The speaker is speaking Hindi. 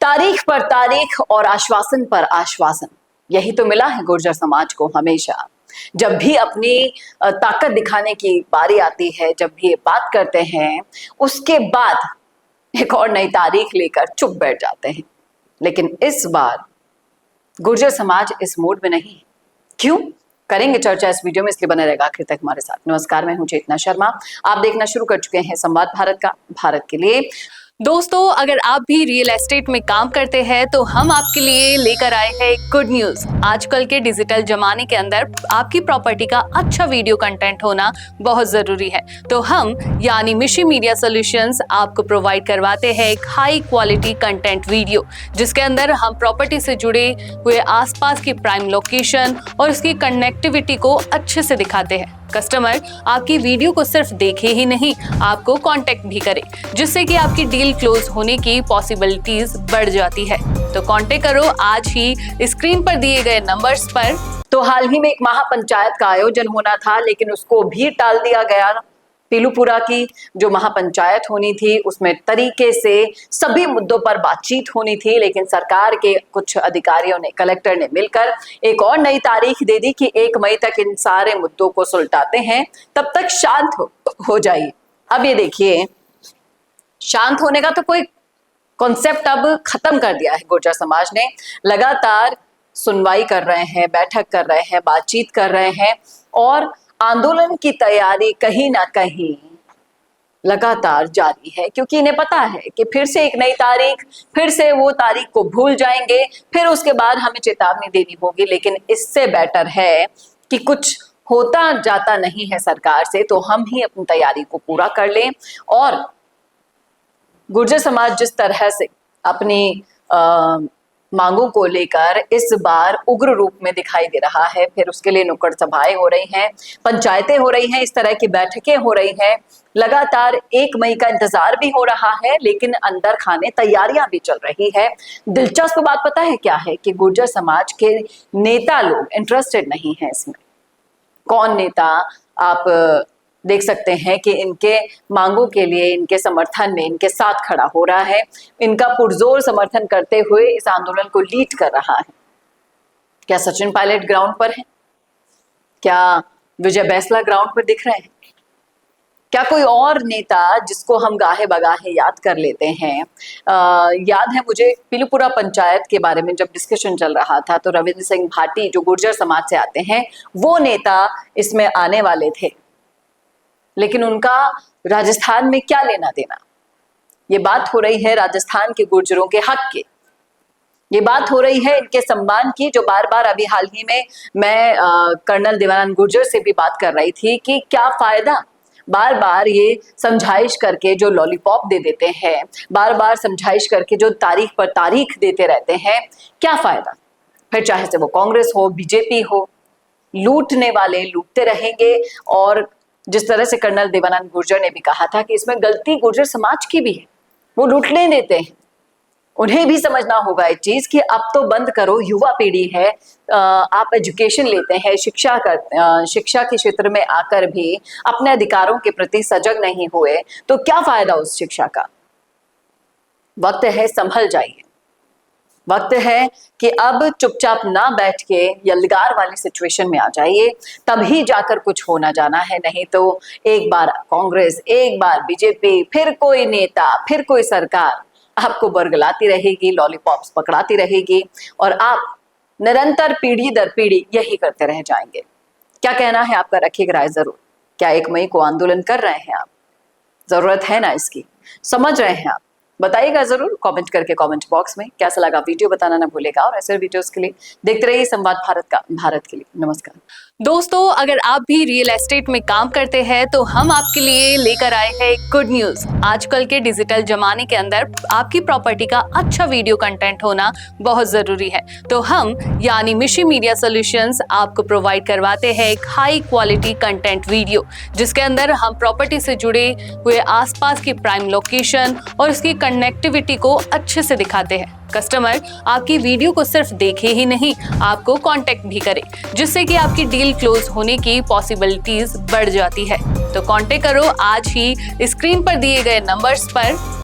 तारीख पर तारीख और आश्वासन पर आश्वासन, यही तो मिला है गुर्जर समाज को हमेशा। जब भी अपनी ताकत दिखाने की बारी आती है, जब भी ये बात करते हैं, उसके बाद एक और नई तारीख लेकर चुप बैठ जाते हैं। लेकिन इस बार गुर्जर समाज इस मूड में नहीं। क्यों? करेंगे चर्चा इस वीडियो में, इसलिए बने रहेगा आखिर तक हमारे साथ। नमस्कार, मैं हूं चेतना शर्मा। आप देखना शुरू कर चुके हैं संवाद भारत का, भारत के लिए। दोस्तों, अगर आप भी रियल एस्टेट में काम करते हैं तो हम आपके लिए लेकर आए हैं गुड न्यूज। आजकल के डिजिटल जमाने के अंदर आपकी प्रॉपर्टी का अच्छा वीडियो कंटेंट होना बहुत जरूरी है। तो हम यानी मिशी मीडिया सॉल्यूशंस आपको प्रोवाइड करवाते हैं एक हाई क्वालिटी कंटेंट वीडियो, जिसके अंदर हम प्रॉपर्टी से जुड़े हुए आसपास की प्राइम लोकेशन और उसकी कनेक्टिविटी को अच्छे से दिखाते हैं। कस्टमर आपकी वीडियो को सिर्फ देखे ही नहीं, आपको कांटेक्ट भी करे, जिससे कि आपकी डील क्लोज होने की पॉसिबिलिटीज बढ़ जाती है। तो कांटेक्ट करो आज ही स्क्रीन पर दिए गए नंबर्स पर। तो हाल ही में एक महापंचायत का आयोजन होना था, लेकिन उसको भी टाल दिया गया। पीलूपुरा की जो महापंचायत होनी थी, उसमें तरीके से सभी मुद्दों पर बातचीत होनी थी, लेकिन सरकार के कुछ अधिकारियों ने, कलेक्टर ने मिलकर एक और नई तारीख दे दी कि 1 मई तक इन सारे मुद्दों को सुलझाते हैं, तब तक शांत हो जाइए। अब ये देखिए, शांत होने का तो कोई कॉन्सेप्ट अब खत्म कर दिया है गुर्जर समाज ने। लगातार सुनवाई कर रहे हैं, बैठक कर रहे हैं, बातचीत कर रहे हैं और आंदोलन की तैयारी कहीं ना कहीं लगातार जारी है, क्योंकि इन्हें पता है कि फिर से एक नई तारीख, फिर से वो तारीख को भूल जाएंगे, फिर उसके बाद हमें चेतावनी देनी होगी। लेकिन इससे बेटर है कि कुछ होता जाता नहीं है सरकार से, तो हम ही अपनी तैयारी को पूरा कर लें। और गुर्जर समाज जिस तरह से अपनी मांगों को लेकर इस बार उग्र रूप में दिखाई दे रहा है, फिर उसके लिए नुक्कड़ सभाएं हो रही हैं, पंचायतें हो रही हैं, इस तरह की बैठकें हो रही हैं, लगातार 1 मई का इंतजार भी हो रहा है, लेकिन अंदर खाने तैयारियां भी चल रही है। दिलचस्प बात पता है क्या है कि गुर्जर समाज के नेता लोग इंटरेस्टेड नहीं है इसमें। कौन नेता आप देख सकते हैं कि इनके मांगों के लिए, इनके समर्थन में, इनके साथ खड़ा हो रहा है, इनका पुरजोर समर्थन करते हुए इस आंदोलन को लीड कर रहा है। क्या सचिन पायलट ग्राउंड पर है? क्या विजय बैंसला ग्राउंड पर दिख रहे हैं? क्या कोई और नेता जिसको हम गाहे बगाहे याद कर लेते हैं? याद है मुझे पीलूपुरा पंचायत के बारे में जब डिस्कशन चल रहा था, तो रविंद्र सिंह भाटी जो गुर्जर समाज से आते हैं, वो नेता इसमें आने वाले थे, लेकिन उनका राजस्थान में क्या लेना देना। ये बात हो रही है राजस्थान के गुर्जरों के हक की, ये बात हो रही है इनके सम्मान की, जो बार बार अभी हाल ही में मैं कर्नल देवानंद गुर्जर से भी बात कर रही थी कि क्या फायदा बार बार ये समझाइश करके जो लॉलीपॉप दे देते हैं, बार बार समझाइश करके जो तारीख पर तारीख देते रहते हैं, क्या फायदा। फिर चाहे से वो कांग्रेस हो, बीजेपी हो, लूटने वाले लूटते रहेंगे। और जिस तरह से कर्नल देवानंद गुर्जर ने भी कहा था कि इसमें गलती गुर्जर समाज की भी है, वो लूटने देते हैं। उन्हें भी समझना होगा एक चीज कि अब तो बंद करो, युवा पीढ़ी है, आप एजुकेशन लेते हैं, शिक्षा के क्षेत्र में आकर भी अपने अधिकारों के प्रति सजग नहीं हुए, तो क्या फायदा उस शिक्षा का। वक्त है, संभल जाइए। वक्त है कि अब चुपचाप ना बैठ के यलगार वाली सिचुएशन में आ जाइए, तभी जाकर कुछ होना जाना है। नहीं तो एक बार कांग्रेस, एक बार बीजेपी, फिर कोई नेता, फिर कोई सरकार आपको बरगलाती रहेगी, लॉलीपॉप्स पकड़ाती रहेगी और आप निरंतर पीढ़ी दर पीढ़ी यही करते रह जाएंगे। क्या कहना है आपका? रखिएगा राय जरूर। क्या 1 मई को आंदोलन कर रहे हैं आप? जरूरत है ना इसकी? समझ रहे हैं आप? बताइएगा जरूर कमेंट करके कमेंट बॉक्स में। कैसा लगा वीडियो बताना ना भूलेगा, और ऐसे वीडियोस के लिए देखते रहिए संवाद भारत का, भारत के लिए। नमस्कार दोस्तों, अगर आप भी रियल एस्टेट में काम करते हैं तो हम आपके लिए लेकर आए हैं गुड न्यूज। आजकल के डिजिटल जमाने के अंदर आपकी प्रॉपर्टी का अच्छा वीडियो कंटेंट होना बहुत जरूरी है। तो हम यानी मिशी मीडिया सॉल्यूशंस आपको प्रोवाइड करवाते हैं एक हाई क्वालिटी कंटेंट वीडियो, जिसके अंदर हम प्रॉपर्टी से जुड़े हुए आसपास की प्राइम लोकेशन और उसकी कनेक्टिविटी को अच्छे से दिखाते हैं। कस्टमर आपकी वीडियो को सिर्फ देखे ही नहीं, आपको कांटेक्ट भी करे, जिससे कि आपकी डील क्लोज होने की पॉसिबिलिटीज बढ़ जाती है। तो कांटेक्ट करो आज ही स्क्रीन पर दिए गए नंबर्स पर।